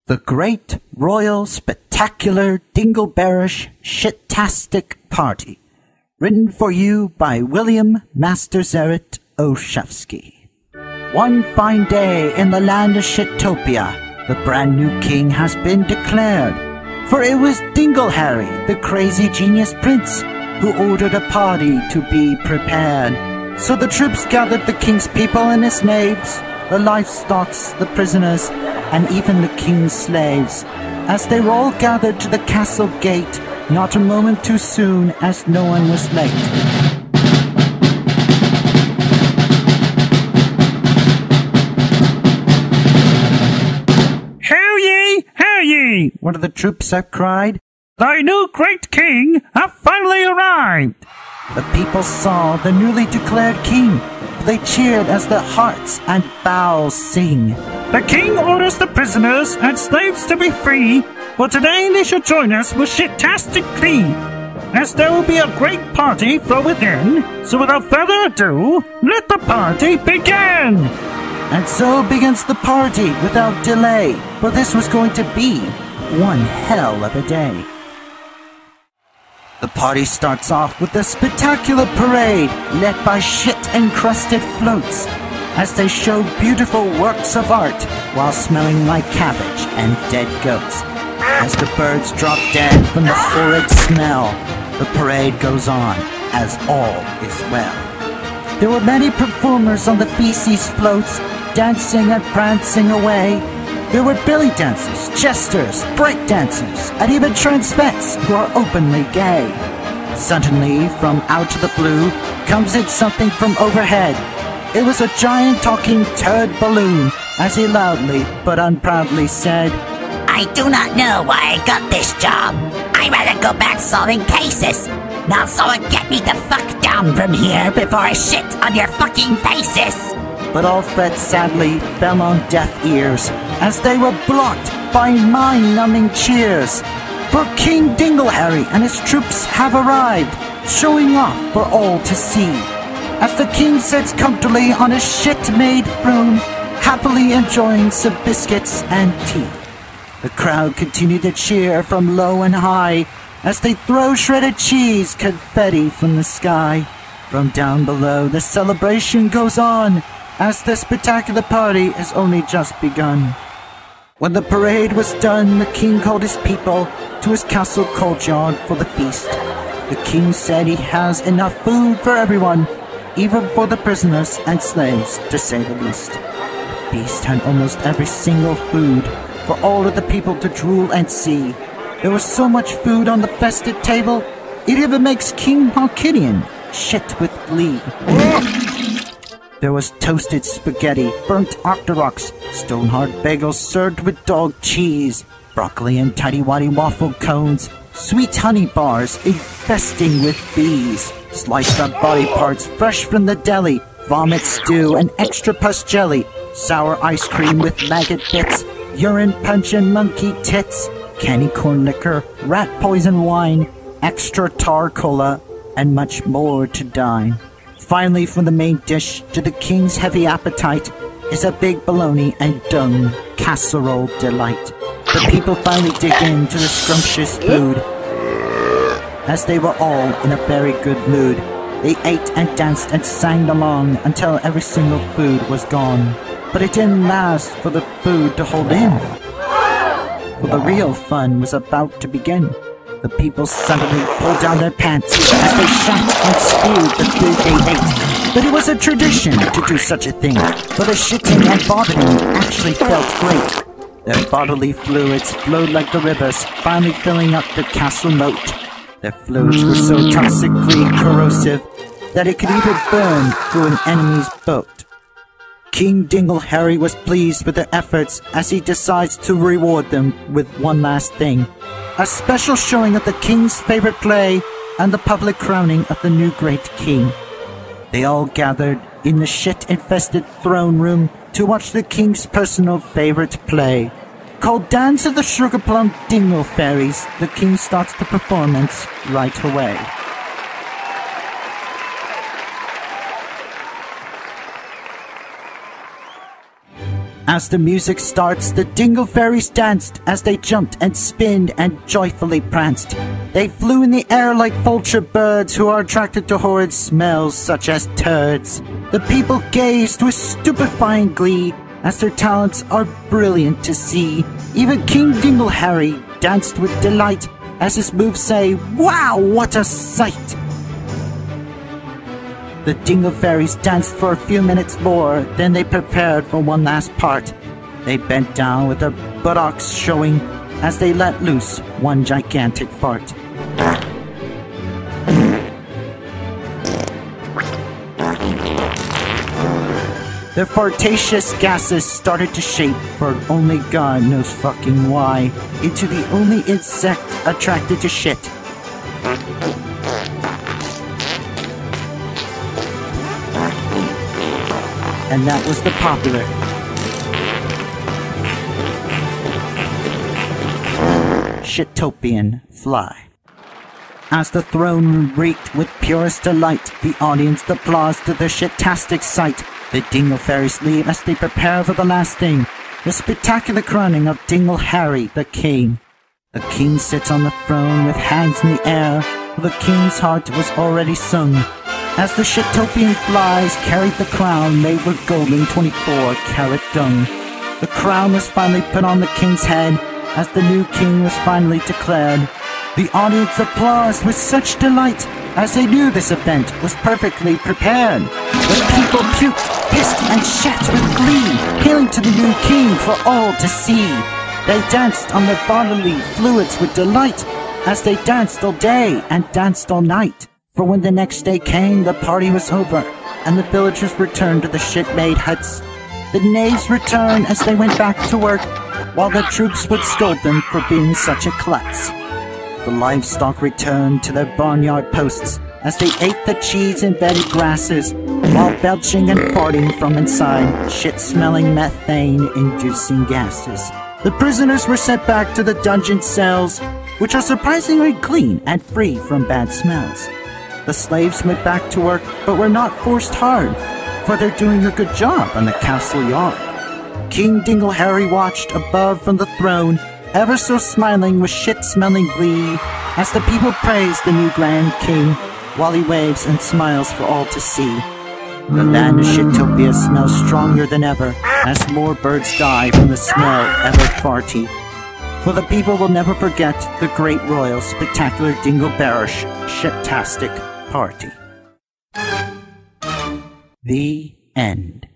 The Great Royal Spectacular Dingleberrish Shittasitc Party. Written for you by William MasterXerrat Olshefsky. One fine day in the land of Shittopia, the brand new king has been declared. For it was Dingleberrish, the crazy genius prince, who ordered a party to be prepared. So the troops gathered the king's people and his knaves, the livestocks, the prisoners, and even the king's slaves, as they were all gathered to the castle gate, not a moment too soon, as no one was late. Hear ye! One of the troops have cried. Thy new great king hath finally arrived! The people saw the newly declared king. They cheered as their hearts and bowels sing. The king orders the prisoners and slaves to be free, for today they shall join us with Shittasitc, as there will be a great party from within. So without further ado, let the party begin! And so begins the party without delay, for this was going to be one hell of a day. The party starts off with a spectacular parade led by shit-encrusted floats as they show beautiful works of art while smelling like cabbage and dead goats. As the birds drop dead from the horrid smell, the parade goes on as all is well. There were many performers on the feces floats, dancing and prancing away. There were belly dancers, jesters, break dancers, and even transvets who are openly gay. Suddenly, from out of the blue, comes in something from overhead. It was a giant talking turd balloon, as he loudly but unproudly said, I do not know why I got this job. I'd rather go back solving cases. Now someone get me the fuck down from here before I shit on your fucking faces. But all threats sadly fell on deaf ears, as they were blocked by mind-numbing cheers. For King Dingleberrish and his troops have arrived, showing off for all to see. As the king sits comfortably on his shit-made throne, happily enjoying some biscuits and tea. The crowd continued to cheer from low and high, as they throw shredded cheese confetti from the sky. From down below, the celebration goes on, as the spectacular party has only just begun. When the parade was done, the king called his people to his castle courtyard for the feast. The king said he has enough food for everyone, even for the prisoners and slaves, to say the least. The feast had almost every single food for all of the people to drool and see. There was so much food on the festive table, it even makes King Halkidian shit with glee. There was toasted spaghetti, burnt octoroks, stone-hard bagels served with dog cheese, broccoli and tidy-whitey waffle cones, sweet honey bars infesting with bees, sliced up body parts fresh from the deli, vomit stew and extra pus jelly, sour ice cream with maggot bits, urine punch and monkey tits, candy corn liquor, rat poison wine, extra tar cola, and much more to dine. Finally, from the main dish to the king's heavy appetite is a big bologna and dung casserole delight. The people finally dig into the scrumptious food. As they were all in a very good mood, they ate and danced and sang along until every single food was gone. But it didn't last for the food to hold in, for the real fun was about to begin. The people suddenly pulled down their pants as they shat and spewed the food they ate. But it was a tradition to do such a thing, for the shitting and vomiting actually felt great. Their bodily fluids flowed like the rivers, finally filling up the castle moat. Their fluids were so toxically corrosive that it could even burn through an enemy's boat. King Dingleberrish was pleased with their efforts as he decides to reward them with one last thing. A special showing of the king's favorite play and the public crowning of the new great king. They all gathered in the shit-infested throne room to watch the king's personal favorite play. Called Dance of the Sugar Plum Dingleberrish, the king starts the performance right away. As the music starts, the Dingleberries danced as they jumped and spinned and joyfully pranced. They flew in the air like vulture birds who are attracted to horrid smells such as turds. The people gazed with stupefying glee as their talents are brilliant to see. Even King Dingleberry danced with delight as his moves say, "Wow, what a sight!" The Dingleberries danced for a few minutes more, then they prepared for one last part. They bent down with their buttocks showing as they let loose one gigantic fart. Their fartaceous gases started to shape, for only God knows fucking why, into the only insect attracted to shit. And that was the popular Shitopian fly. As the throne room reeked with purest delight, the audience applauds to the Shittasitc sight. The Dingleberries leave as they prepare for the last thing, the spectacular crowning of Dingleberry the king. The king sits on the throne with hands in the air, for the king's heart was already sung. As the Shitopian flies carried the crown made with golden 24-karat dung. The crown was finally put on the king's head as the new king was finally declared. The audience applauds with such delight as they knew this event was perfectly prepared. The people puked, pissed, and shat with glee, hailing to the new king for all to see. They danced on their bodily fluids with delight as they danced all day and danced all night. For when the next day came, the party was over, and the villagers returned to the shit-made huts. The knaves returned as they went back to work, while the troops would scold them for being such a klutz. The livestock returned to their barnyard posts as they ate the cheese and bedded grasses, while belching and farting from inside shit-smelling methane-inducing gases. The prisoners were sent back to the dungeon cells, which are surprisingly clean and free from bad smells. The slaves went back to work, but were not forced hard, for they're doing a good job on the castle yard. King Dingleberry watched above from the throne, ever so smiling with shit-smelling glee, as the people praise the new Grand King, while he waves and smiles for all to see. The land of Shitopia smells stronger than ever, as more birds die from the smell ever farty. For the people will never forget the great royal spectacular Dingleberrish Shittasitc party. The end.